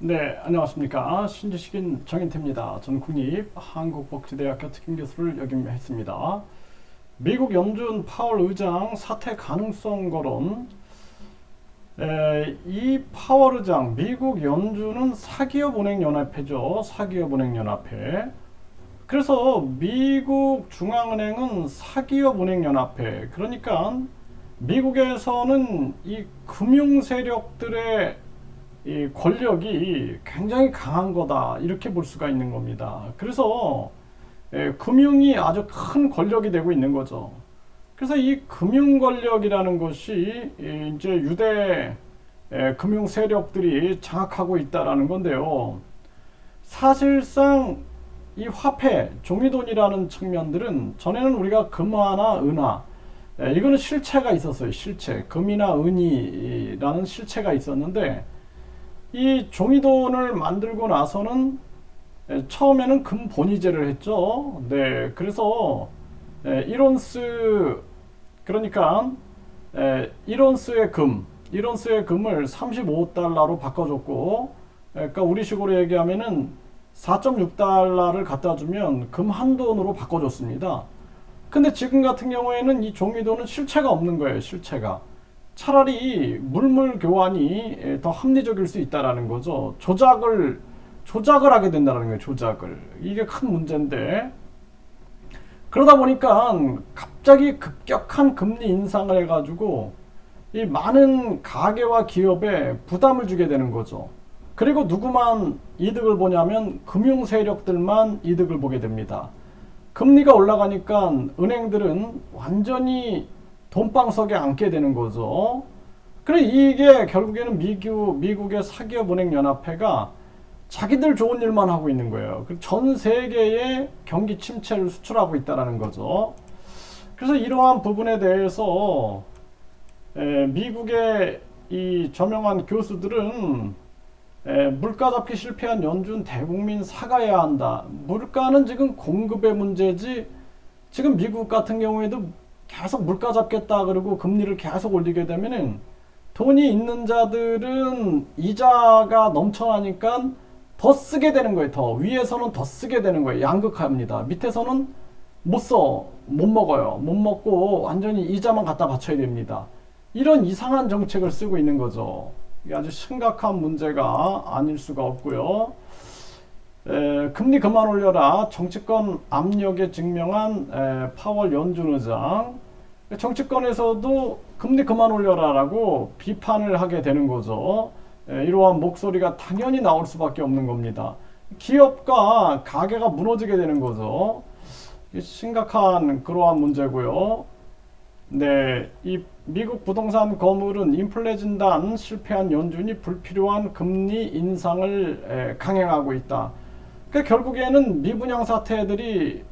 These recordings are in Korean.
네, 안녕하십니까. 신지식인 정인태입니다. 저는 국립한국복지대학교 특임교수를 역임했습니다. 미국 연준 파월 의장 사퇴 가능성 거론. 이 파월 의장, 미국 연준은 사기업은행연합회죠. 사기업은행연합회. 그래서 미국 중앙은행은 사기업은행연합회. 그러니까 미국에서는 이 금융 세력들의 이 권력이 굉장히 강한 거다, 이렇게 볼 수가 있는 겁니다. 그래서 금융이 아주 큰 권력이 되고 있는 거죠. 그래서 이 금융 권력이라는 것이 이제 유대 금융 세력들이 장악하고 있다라는 건데요. 사실상 이 화폐, 종이돈이라는 측면들은 전에는 우리가 금화나 은화, 이거는 실체가 있었어요. 실체, 금이나 은이라는 실체가 있었는데, 이 종이돈을 만들고 나서는 처음에는 금 본위제를 했죠. 네, 그래서 1온스, 그러니까 1온스의 금을 35달러로 바꿔줬고, 그러니까 우리식으로 얘기하면은 4.6달러를 갖다 주면 금 한 돈으로 바꿔줬습니다. 근데 지금 같은 경우에는 이 종이돈은 실체가 없는 거예요. 실체가. 차라리 물물 교환이 더 합리적일 수 있다라는 거죠. 조작을 하게 된다는 거예요. 조작을. 이게 큰 문제인데, 그러다 보니까 갑자기 급격한 금리 인상을 해가지고 이 많은 가계와 기업에 부담을 주게 되는 거죠. 그리고 누구만 이득을 보냐면 금융 세력들만 이득을 보게 됩니다. 금리가 올라가니까 은행들은 완전히 돈방석에 앉게 되는 거죠. 그래, 이게 결국에는 미국의 사기업은행연합회가 자기들 좋은 일만 하고 있는 거예요. 전 세계에 경기 침체를 수출하고 있다는 거죠. 그래서 이러한 부분에 대해서 미국의 이 저명한 교수들은 물가 잡기 실패한 연준 대국민 사과해야 한다. 물가는 지금 공급의 문제지, 지금 미국 같은 경우에도 계속 물가 잡겠다 그러고 금리를 계속 올리게 되면은 돈이 있는 자들은 이자가 넘쳐나니까 더 쓰게 되는 거예요. 더 위에서는 더 쓰게 되는 거예요. 양극화입니다. 밑에서는 못 먹어요. 못 먹고 완전히 이자만 갖다 바쳐야 됩니다. 이런 이상한 정책을 쓰고 있는 거죠. 이게 아주 심각한 문제가 아닐 수가 없고요. 금리 그만 올려라, 정치권 압력에 증명한 파월 연준 의장. 정치권에서도 금리 그만 올려라 라고 비판을 하게 되는 거죠. 이러한 목소리가 당연히 나올 수밖에 없는 겁니다. 기업과 가게가 무너지게 되는 거죠. 심각한 그러한 문제고요. 네, 이 미국 부동산 거물은 인플레 진단 실패한 연준이 불필요한 금리 인상을 강행하고 있다. 그러니까 결국에는 미분양 사태들이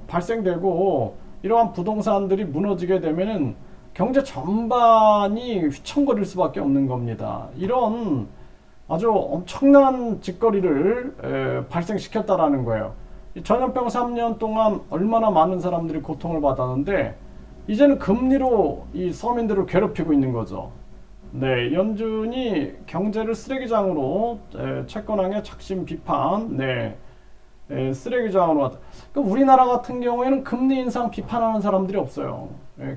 발생되고 이러한 부동산들이 무너지게 되면은 경제 전반이 휘청거릴 수밖에 없는 겁니다. 이런 아주 엄청난 짓거리를 발생시켰다라는 거예요. 전염병 3년 동안 얼마나 많은 사람들이 고통을 받았는데, 이제는 금리로 이 서민들을 괴롭히고 있는 거죠. 네, 연준이 경제를 쓰레기장으로, 채권왕의 작심 비판, 네, 쓰레기장으로 왔다. 그러니까 우리나라 같은 경우에는 금리 인상 비판하는 사람들이 없어요.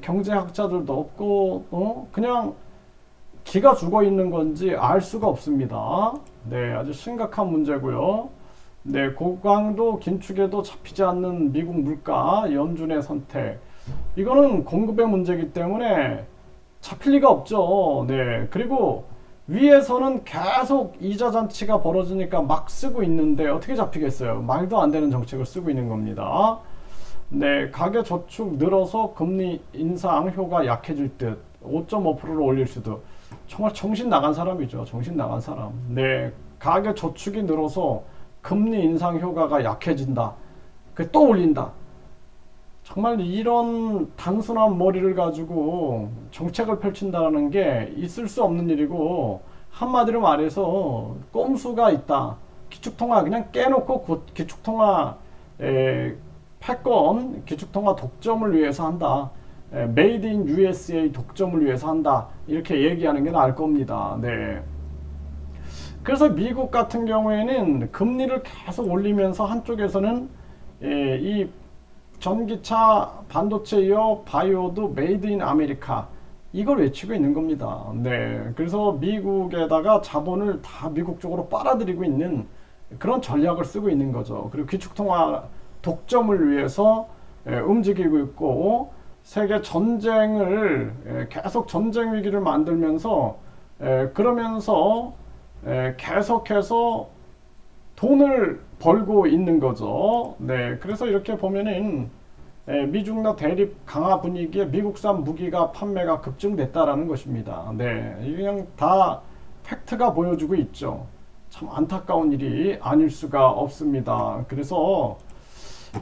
경제학자들도 없고, 그냥 기가 죽어 있는 건지 알 수가 없습니다. 네, 아주 심각한 문제고요. 네, 고강도 긴축에도 잡히지 않는 미국 물가, 연준의 선택. 이거는 공급의 문제이기 때문에 잡힐 리가 없죠. 네, 그리고 위에서는 계속 이자 잔치가 벌어지니까 막 쓰고 있는데 어떻게 잡히겠어요? 말도 안 되는 정책을 쓰고 있는 겁니다. 네, 가계 저축 늘어서 금리 인상 효과 약해질 듯 5.5%를 올릴 수도. 정말 정신 나간 사람이죠. 정신 나간 사람. 네, 가계 저축이 늘어서 금리 인상 효과가 약해진다. 그 또 올린다. 정말 이런 단순한 머리를 가지고 정책을 펼친다는 게 있을 수 없는 일이고, 한마디로 말해서 꼼수가 있다. 기축통화 그냥 깨놓고 기축통화 패권, 기축통화 독점을 위해서 한다. 메이드 인 USA 독점을 위해서 한다. 이렇게 얘기하는 게 나을 겁니다. 네. 그래서 미국 같은 경우에는 금리를 계속 올리면서 한쪽에서는 이 전기차, 반도체요, 바이오도 메이드 인 아메리카 이걸 외치고 있는 겁니다. 네, 그래서 미국에다가 자본을 다 미국 쪽으로 빨아들이고 있는 그런 전략을 쓰고 있는 거죠. 그리고 기축통화 독점을 위해서 움직이고 있고 세계 전쟁을 계속 전쟁 위기를 만들면서 그러면서 계속해서 돈을 벌고 있는 거죠. 네, 그래서 이렇게 보면은 미중러 대립 강화 분위기에 미국산 무기가 판매가 급증됐다라는 것입니다. 네, 이게 그냥 다 팩트가 보여주고 있죠. 참 안타까운 일이 아닐 수가 없습니다. 그래서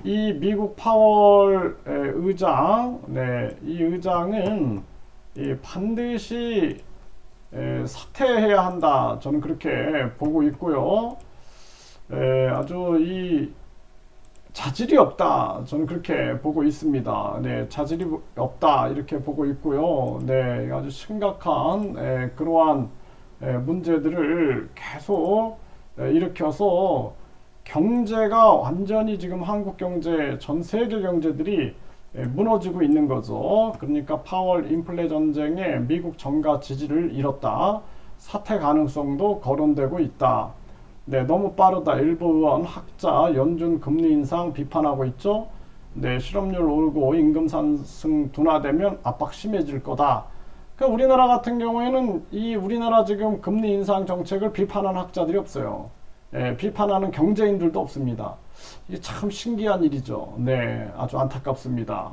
이 미국 파월 의장, 네, 이 의장은 반드시 사퇴해야 한다. 저는 그렇게 보고 있고요. 아주 이 자질이 없다. 저는 그렇게 보고 있습니다. 네, 자질이 없다. 이렇게 보고 있고요. 네, 아주 심각한 그러한 문제들을 계속 일으켜서 경제가 완전히 지금 한국 경제, 전 세계 경제들이 무너지고 있는 거죠. 그러니까 파월 인플레 전쟁에 미국 정가 지지를 잃었다. 사퇴 가능성도 거론되고 있다. 네, 너무 빠르다. 일부 의원, 학자, 연준 금리 인상 비판하고 있죠. 네, 실업률 오르고 임금 상승 둔화되면 압박 심해질 거다. 그러니까 우리나라 같은 경우에는 이 우리나라 지금 금리 인상 정책을 비판하는 학자들이 없어요. 비판하는 경제인들도 없습니다. 이게 참 신기한 일이죠. 네, 아주 안타깝습니다.